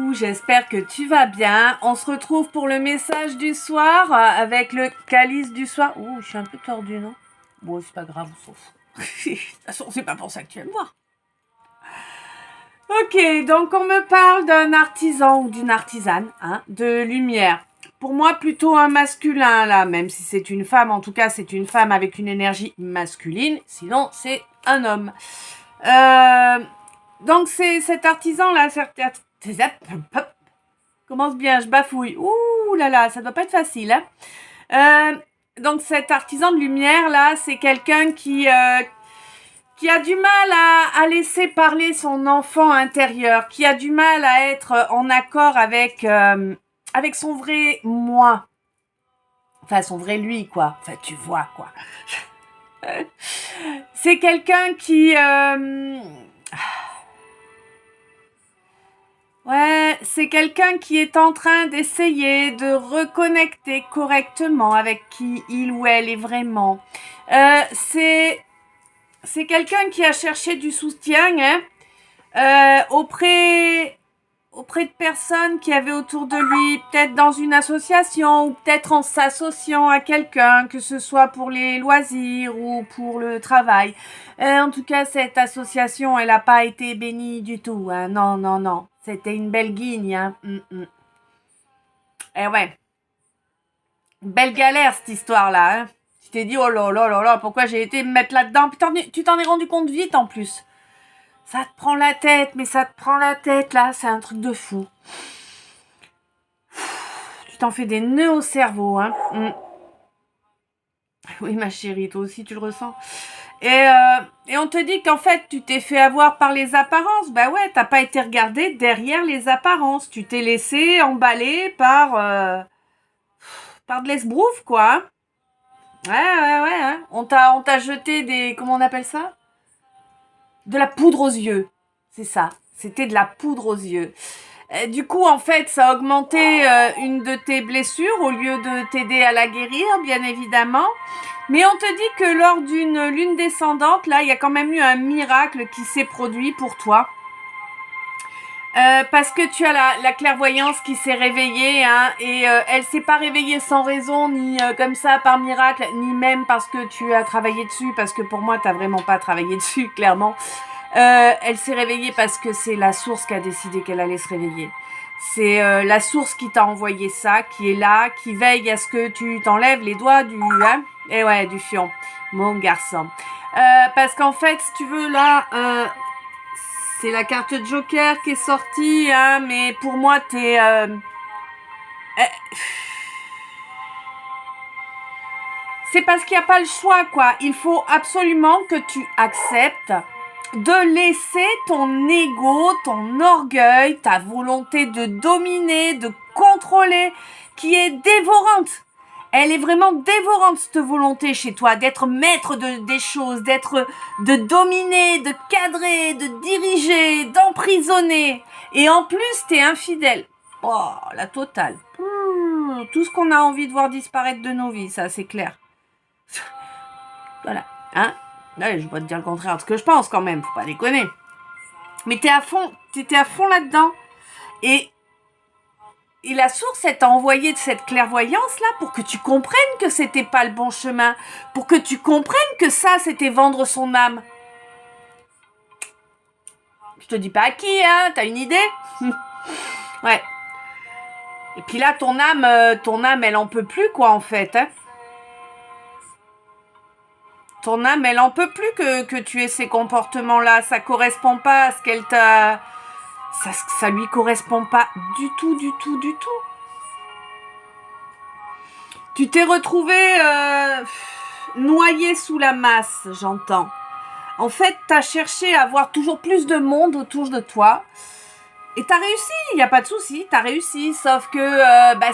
coucou, j'espère que tu vas bien. On se retrouve pour le message du soir avec le calice du soir. Ouh, je suis un peu tordue, non? Bon, c'est pas grave, on s'en fout. De toute façon, c'est pas pour ça que tu aimes voir. Ok, donc on me parle d'un artisan ou d'une artisane de lumière. Pour moi, plutôt un masculin, là, même si c'est une femme. En tout cas, c'est une femme avec une énergie masculine. Sinon, c'est un homme. Donc, c'est cet artisan-là. Commence bien, je bafouille. Ouh là là, ça doit pas être facile. Donc, cet artisan de lumière, là, c'est quelqu'un qui a du mal à laisser parler son enfant intérieur, qui a du mal à être en accord avec son vrai moi. Enfin, son vrai lui, quoi. Enfin, tu vois, quoi. C'est quelqu'un qui... c'est quelqu'un qui est en train d'essayer de reconnecter correctement avec qui il ou elle est vraiment. C'est quelqu'un qui a cherché du soutien auprès de personnes qui avaient autour de lui, peut-être dans une association ou peut-être en s'associant à quelqu'un, que ce soit pour les loisirs ou pour le travail. En tout cas, cette association, elle n'a pas été bénie du tout. Hein. Non, non, non. C'était une belle guigne. Hein. Eh ouais. Belle galère, cette histoire-là. Hein. Tu t'es dit, oh là là là là, pourquoi j'ai été me mettre là-dedans? Puis tu t'en es rendu compte vite, en plus. Ça te prend la tête, mais ça te prend la tête, là. C'est un truc de fou. Tu t'en fais des nœuds au cerveau, hein. Oui, ma chérie, toi aussi, tu le ressens. Et on te dit qu'en fait, tu t'es fait avoir par les apparences. Bah ouais, t'as pas été regardé derrière les apparences. Tu t'es laissé emballer par de l'esbrouf, quoi. Ouais. Hein. On t'a jeté des... Comment on appelle ça? De la poudre aux yeux. C'est ça. C'était de la poudre aux yeux. Du coup, en fait, ça a augmenté une de tes blessures au lieu de t'aider à la guérir, bien évidemment. Mais on te dit que lors d'une lune descendante, là, il y a quand même eu un miracle qui s'est produit pour toi. Parce que tu as la clairvoyance qui s'est réveillée, hein, et elle s'est pas réveillée sans raison, ni comme ça par miracle, ni même parce que tu as travaillé dessus, parce que pour moi, t'as vraiment pas travaillé dessus, clairement. Elle s'est réveillée parce que c'est la source qui a décidé qu'elle allait se réveiller. C'est la source qui t'a envoyé ça, qui est là, qui veille à ce que tu t'enlèves les doigts du... Hein, et ouais, du fion, mon garçon. Parce qu'en fait, si tu veux, là... c'est la carte Joker qui est sortie, hein, mais pour moi, t'es... c'est parce qu'il n'y a pas le choix, quoi. Il faut absolument que tu acceptes de laisser ton ego, ton orgueil, ta volonté de dominer, de contrôler, qui est dévorante. Elle est vraiment dévorante, cette volonté chez toi, d'être maître des choses, de dominer, de cadrer, de diriger, d'emprisonner. Et en plus, t'es infidèle. Oh, la totale. Tout ce qu'on a envie de voir disparaître de nos vies, ça, c'est clair. Voilà, hein. Allez, je vais pas te dire le contraire de ce que je pense quand même, faut pas déconner. Mais t'étais à fond là-dedans. Et la source, elle t'a envoyé de cette clairvoyance-là pour que tu comprennes que c'était pas le bon chemin. Pour que tu comprennes que ça, c'était vendre son âme. Je te dis pas à qui, hein, t'as une idée? Ouais. Et puis là, ton âme, elle en peut plus, quoi, en fait, hein. Ton âme, elle en peut plus que tu aies ces comportements-là. Ça correspond pas à ce qu'elle t'a... Ça lui correspond pas du tout. Tu t'es retrouvé noyé sous la masse, j'entends. En fait, t'as cherché à avoir toujours plus de monde autour de toi. Et t'as réussi, il n'y a pas de souci, t'as réussi. Sauf que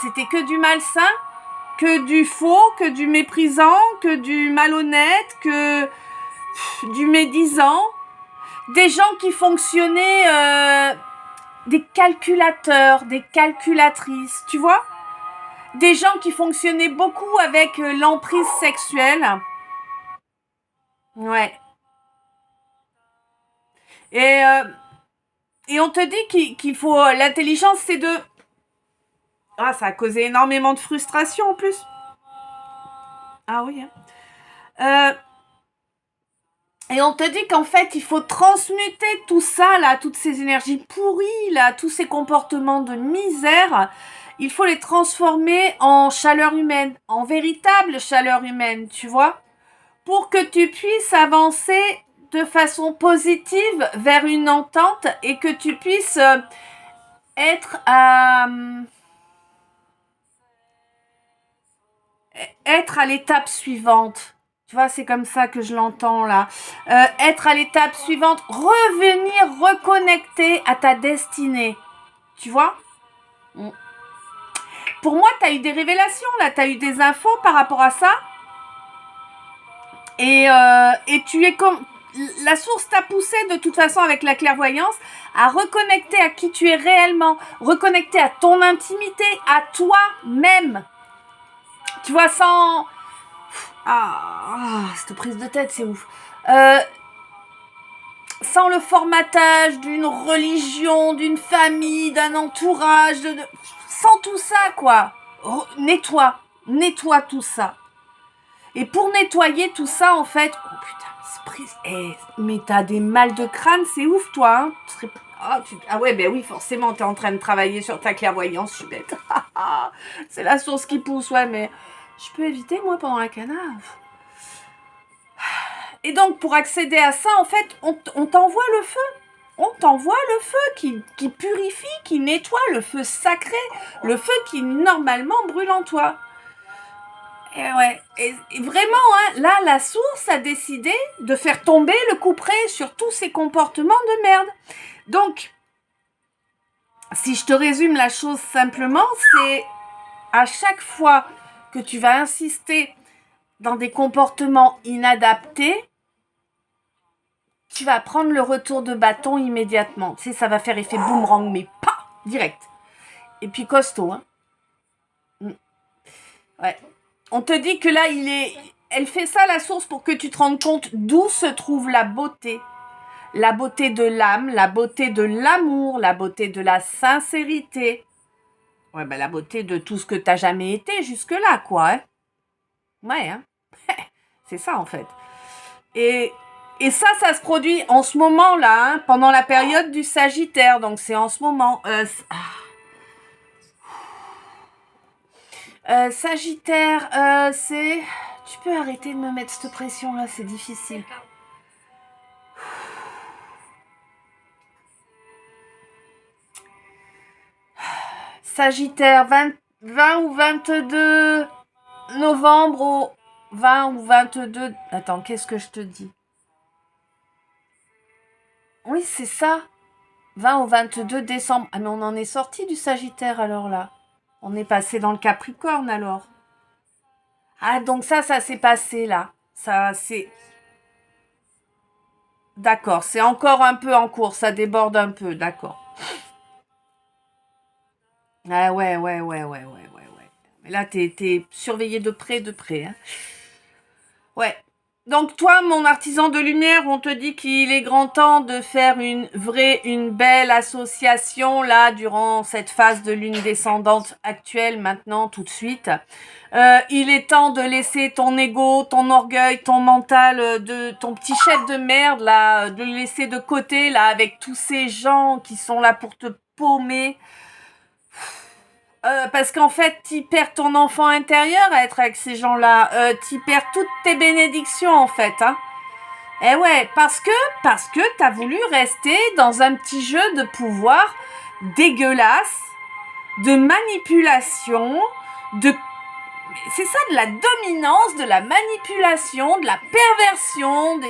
c'était que du malsain, que du faux, que du méprisant, que du malhonnête, que du médisant. Des gens qui fonctionnaient, des calculateurs, des calculatrices, tu vois? Des gens qui fonctionnaient beaucoup avec l'emprise sexuelle. Ouais. Et et on te dit qu'il faut... L'intelligence, c'est de... Ah, ça a causé énormément de frustration en plus. Ah oui, hein. Et on te dit qu'en fait, il faut transmuter tout ça, là, toutes ces énergies pourries, là, tous ces comportements de misère, il faut les transformer en chaleur humaine, en véritable chaleur humaine, tu vois, pour que tu puisses avancer de façon positive vers une entente et que tu puisses être à l'étape suivante. Tu vois, c'est comme ça que je l'entends là. Être à l'étape suivante, revenir reconnecter à ta destinée. Tu vois? Pour moi, tu as eu des révélations là, tu as eu des infos par rapport à ça. Et tu es comme... La source t'a poussé de toute façon avec la clairvoyance à reconnecter à qui tu es réellement, reconnecter à ton intimité, à toi-même. Tu vois, sans... cette prise de tête, c'est ouf. Sans le formatage d'une religion, d'une famille, d'un entourage, sans tout ça, quoi. Nettoie tout ça. Et pour nettoyer tout ça, en fait... Oh putain, mais t'as des mal de crâne, c'est ouf, toi, hein. Ah ouais, ben oui, forcément, t'es en train de travailler sur ta clairvoyance, je suis bête. C'est la source qui pousse, ouais, mais... Je peux éviter, moi, pendant la canne. Et donc, pour accéder à ça, en fait, on t'envoie le feu. On t'envoie le feu qui purifie, qui nettoie, le feu sacré, le feu qui, normalement, brûle en toi. Et ouais, et vraiment, hein, là, la source a décidé de faire tomber le couperet sur tous ces comportements de merde. Donc, si je te résume la chose simplement, c'est à chaque fois que tu vas insister dans des comportements inadaptés, tu vas prendre le retour de bâton immédiatement. Tu sais, ça va faire effet boomerang, mais pas direct. Et puis costaud, hein. Ouais. On te dit que là, elle fait ça, la source, pour que tu te rendes compte d'où se trouve la beauté. La beauté de l'âme, la beauté de l'amour, la beauté de la sincérité. Ouais, ben la beauté de tout ce que t'as jamais été jusque-là, quoi. Hein. Ouais, hein. C'est ça, en fait. Et ça se produit en ce moment-là, hein, pendant la période du Sagittaire. Donc, c'est en ce moment. Sagittaire, c'est... Tu peux arrêter de me mettre cette pression-là, c'est difficile. Sagittaire, 20 ou 22 novembre au 20 ou 22... Attends, qu'est-ce que je te dis? Oui, c'est ça. 20 au 22 décembre. Ah, mais on en est sorti du Sagittaire alors là. On est passé dans le Capricorne alors. Ah, donc ça s'est passé là. Ça, c'est... D'accord, c'est encore un peu en cours, ça déborde un peu, d'accord. Ah ouais. Mais là, t'es surveillé de près, hein. Ouais. Donc toi, mon artisan de lumière, on te dit qu'il est grand temps de faire une belle association là durant cette phase de lune descendante actuelle, maintenant, tout de suite. Il est temps de laisser ton ego, ton orgueil, ton mental, ton petit chef de merde là, de le laisser de côté là avec tous ces gens qui sont là pour te paumer. Parce qu'en fait, tu perds ton enfant intérieur à être avec ces gens-là. Tu perds toutes tes bénédictions, en fait. Hein. Eh ouais, parce que t'as voulu rester dans un petit jeu de pouvoir dégueulasse, de manipulation, c'est ça, de la dominance, de la manipulation, de la perversion,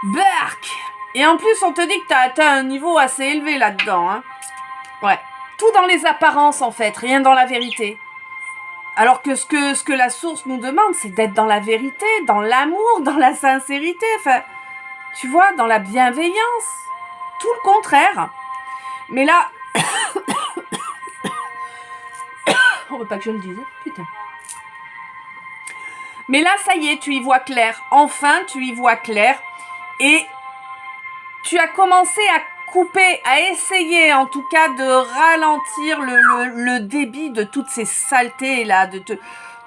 Bark. Et en plus, on te dit que t'as atteint un niveau assez élevé là-dedans. Hein. Ouais. Tout dans les apparences, en fait, rien dans la vérité. Alors que ce que la source nous demande, c'est d'être dans la vérité, dans l'amour, dans la sincérité, enfin, tu vois, dans la bienveillance. Tout le contraire. Mais là... On veut pas que je le dise, putain. Mais là, ça y est, tu y vois clair. Enfin, tu y vois clair. Et tu as commencé à couper, à essayer en tout cas de ralentir le débit de toutes ces saletés là,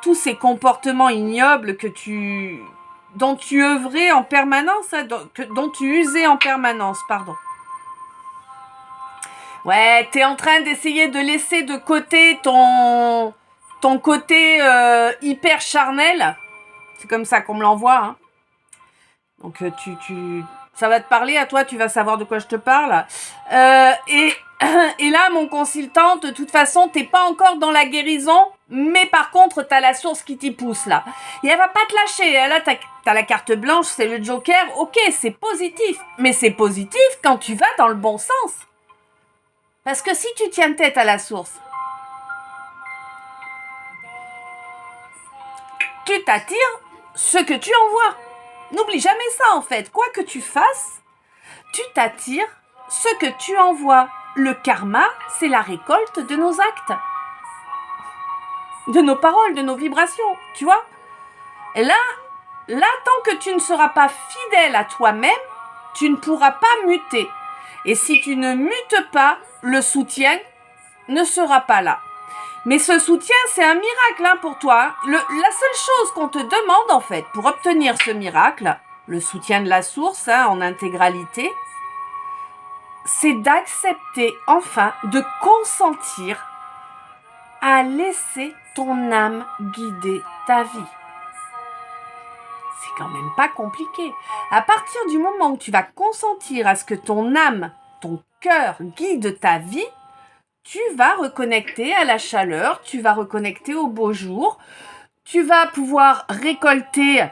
tous ces comportements ignobles dont tu œuvrais en permanence, hein, dont tu usais en permanence, pardon. Ouais, t'es en train d'essayer de laisser de côté ton côté hyper charnel. C'est comme ça qu'on me l'envoie, hein. Donc ça va te parler à toi, tu vas savoir de quoi je te parle. Et là, mon consultant, de toute façon, t'es pas encore dans la guérison, mais par contre, t'as la source qui t'y pousse là. Et elle va pas te lâcher. Là, t'as la carte blanche, c'est le Joker. Ok, c'est positif, mais c'est positif quand tu vas dans le bon sens. Parce que si tu tiens tête à la source, tu t'attires ce que tu envoies. N'oublie jamais ça en fait. Quoi que tu fasses, tu t'attires ce que tu envoies. Le karma, c'est la récolte de nos actes, de nos paroles, de nos vibrations. Tu vois ? Et là, tant que tu ne seras pas fidèle à toi-même, tu ne pourras pas muter. Et si tu ne mutes pas, le soutien ne sera pas là. Mais ce soutien, c'est un miracle hein, pour toi. La seule chose qu'on te demande, en fait, pour obtenir ce miracle, le soutien de la source hein, en intégralité, c'est d'accepter enfin de consentir à laisser ton âme guider ta vie. C'est quand même pas compliqué. À partir du moment où tu vas consentir à ce que ton âme, ton cœur guide ta vie, tu vas reconnecter à la chaleur, tu vas reconnecter au beau jour, tu vas pouvoir récolter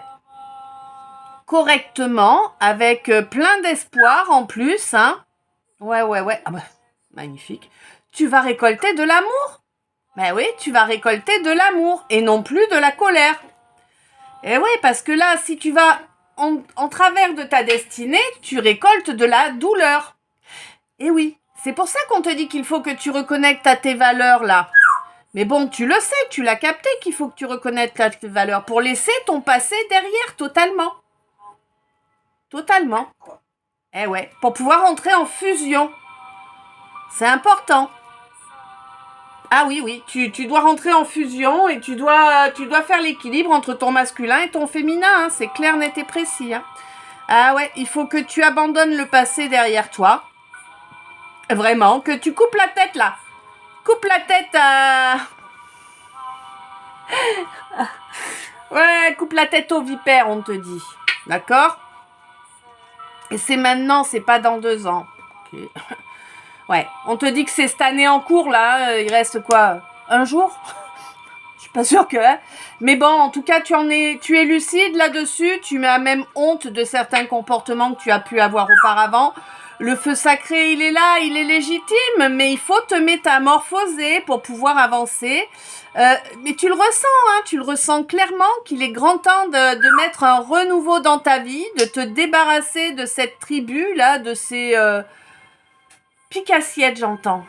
correctement avec plein d'espoir en plus. Hein. Ouais. Ah bah, magnifique. Tu vas récolter de l'amour. Ben oui, tu vas récolter de l'amour et non plus de la colère. Et oui, parce que là, si tu vas en travers de ta destinée, tu récoltes de la douleur. Et oui. C'est pour ça qu'on te dit qu'il faut que tu reconnectes à tes valeurs, là. Mais bon, tu le sais, tu l'as capté qu'il faut que tu reconnectes à tes valeurs pour laisser ton passé derrière, totalement. Totalement. Eh ouais, pour pouvoir entrer en fusion. C'est important. Ah oui, tu dois rentrer en fusion et tu dois faire l'équilibre entre ton masculin et ton féminin. Hein. C'est clair, net et précis. Hein. Ah ouais, il faut que tu abandonnes le passé derrière toi. Vraiment, que tu coupes la tête là. Coupe la tête à... Ouais, coupe la tête aux vipères, on te dit. D'accord ? Et c'est maintenant, c'est pas dans 2 ans. Okay. Ouais, on te dit que c'est cette année en cours là. Il reste quoi ? 1 jour ? Je suis pas sûre que... Hein. Mais bon, en tout cas, tu es lucide là-dessus. Tu as même honte de certains comportements que tu as pu avoir auparavant. Le feu sacré, il est là, il est légitime, mais il faut te métamorphoser pour pouvoir avancer. Mais tu le ressens, hein, tu le ressens clairement qu'il est grand temps de mettre un renouveau dans ta vie, de te débarrasser de cette tribu-là, de ces piques-assiettes, j'entends.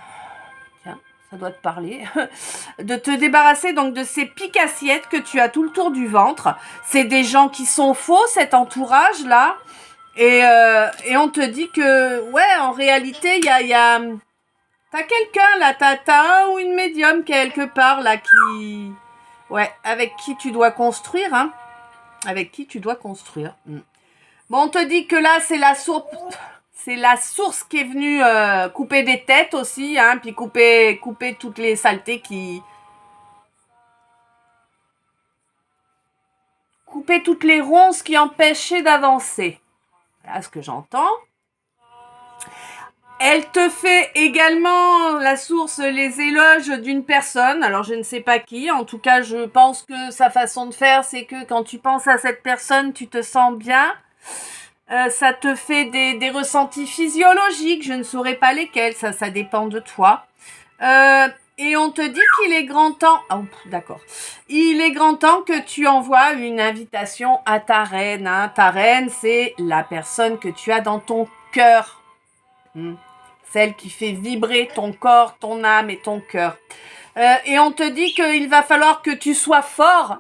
Tiens, ça doit te parler. De te débarrasser donc de ces piques-assiettes que tu as tout le tour du ventre. C'est des gens qui sont faux, cet entourage-là. Et on te dit que, ouais, en réalité, il y a t'as quelqu'un là, t'as un ou une médium quelque part là qui... Ouais, avec qui tu dois construire, hein. Avec qui tu dois construire. Bon, on te dit que là, c'est la source qui est venue couper des têtes aussi, hein, puis couper toutes les saletés qui... Couper toutes les ronces qui empêchaient d'avancer. Voilà ce que j'entends. Elle te fait également, la source, les éloges d'une personne. Alors, je ne sais pas qui. En tout cas, je pense que sa façon de faire, c'est que quand tu penses à cette personne, tu te sens bien. Ça te fait des ressentis physiologiques. Je ne saurais pas lesquels. Ça dépend de toi. Et on te dit qu'il est grand temps... Oh, d'accord. Il est grand temps que tu envoies une invitation à ta reine. Hein. Ta reine, c'est la personne que tu as dans ton cœur. Celle qui fait vibrer ton corps, ton âme et ton cœur. Et on te dit qu'il va falloir que tu sois fort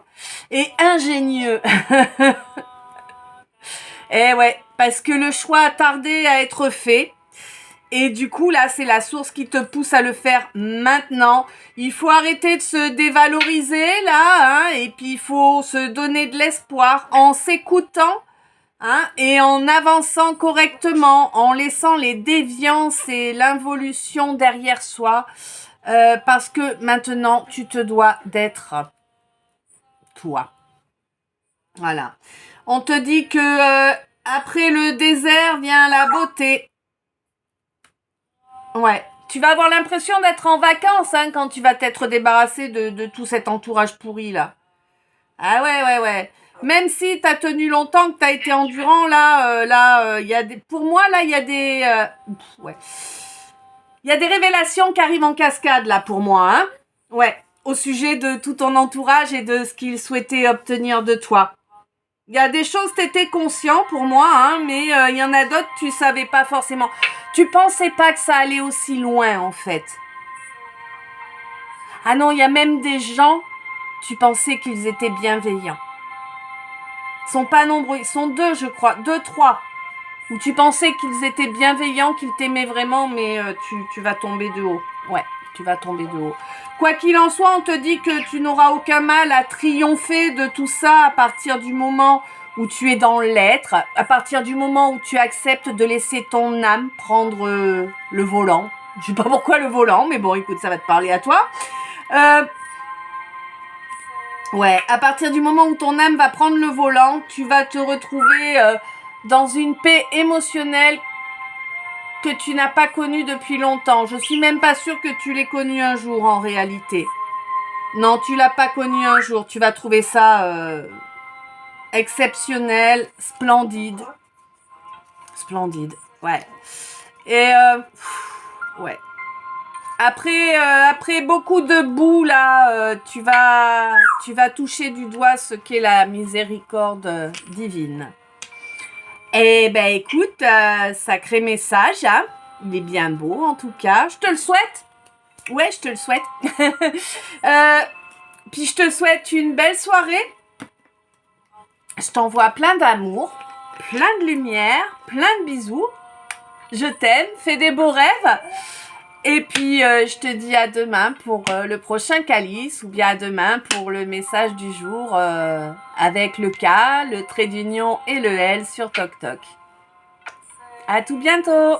et ingénieux. Et ouais, parce que le choix a tardé à être fait. Et du coup, là, c'est la source qui te pousse à le faire maintenant. Il faut arrêter de se dévaloriser, là, hein, et puis il faut se donner de l'espoir en s'écoutant, hein, et en avançant correctement, en laissant les déviances et l'involution derrière soi, parce que maintenant, tu te dois d'être toi. Voilà. On te dit que après le désert vient la beauté. Ouais. Tu vas avoir l'impression d'être en vacances, hein, quand tu vas t'être débarrassé de tout cet entourage pourri, là. Ah ouais. Même si t'as tenu longtemps, que t'as été endurant, là, il y a des... Pour moi, là, il y a des... ouais. Il y a des révélations qui arrivent en cascade, là, pour moi, hein. Ouais. Au sujet de tout ton entourage et de ce qu'ils souhaitaient obtenir de toi. Il y a des choses, t'étais conscient pour moi, hein, mais il y en a d'autres, tu savais pas forcément. Tu pensais pas que ça allait aussi loin, en fait. Ah non, il y a même des gens, tu pensais qu'ils étaient bienveillants. Ils sont pas nombreux, ils sont 2, je crois, 2, 3. Où tu pensais qu'ils étaient bienveillants, qu'ils t'aimaient vraiment, mais tu vas tomber de haut. Ouais, tu vas tomber de haut. Quoi qu'il en soit, on te dit que tu n'auras aucun mal à triompher de tout ça à partir du moment où tu es dans l'être, à partir du moment où tu acceptes de laisser ton âme prendre le volant. Je sais pas pourquoi le volant, mais bon, écoute, ça va te parler à toi. Ouais, à partir du moment où ton âme va prendre le volant, tu vas te retrouver dans une paix émotionnelle que tu n'as pas connue depuis longtemps. Je suis même pas sûre que tu l'aies connue un jour en réalité. Non, tu l'as pas connue un jour. Tu vas trouver ça exceptionnel, splendide. Splendide, ouais. Et ouais. Après beaucoup de boue, là, tu vas toucher du doigt ce qu'est la miséricorde divine. Eh ben écoute, sacré message, hein. Il est bien beau en tout cas. Je te le souhaite. Ouais, je te le souhaite. Puis je te souhaite une belle soirée. Je t'envoie plein d'amour, plein de lumière, plein de bisous. Je t'aime, fais des beaux rêves. Et puis, je te dis à demain pour le prochain calice, ou bien à demain pour le message du jour avec le K, le trait d'union et le L sur TokTok. À tout bientôt!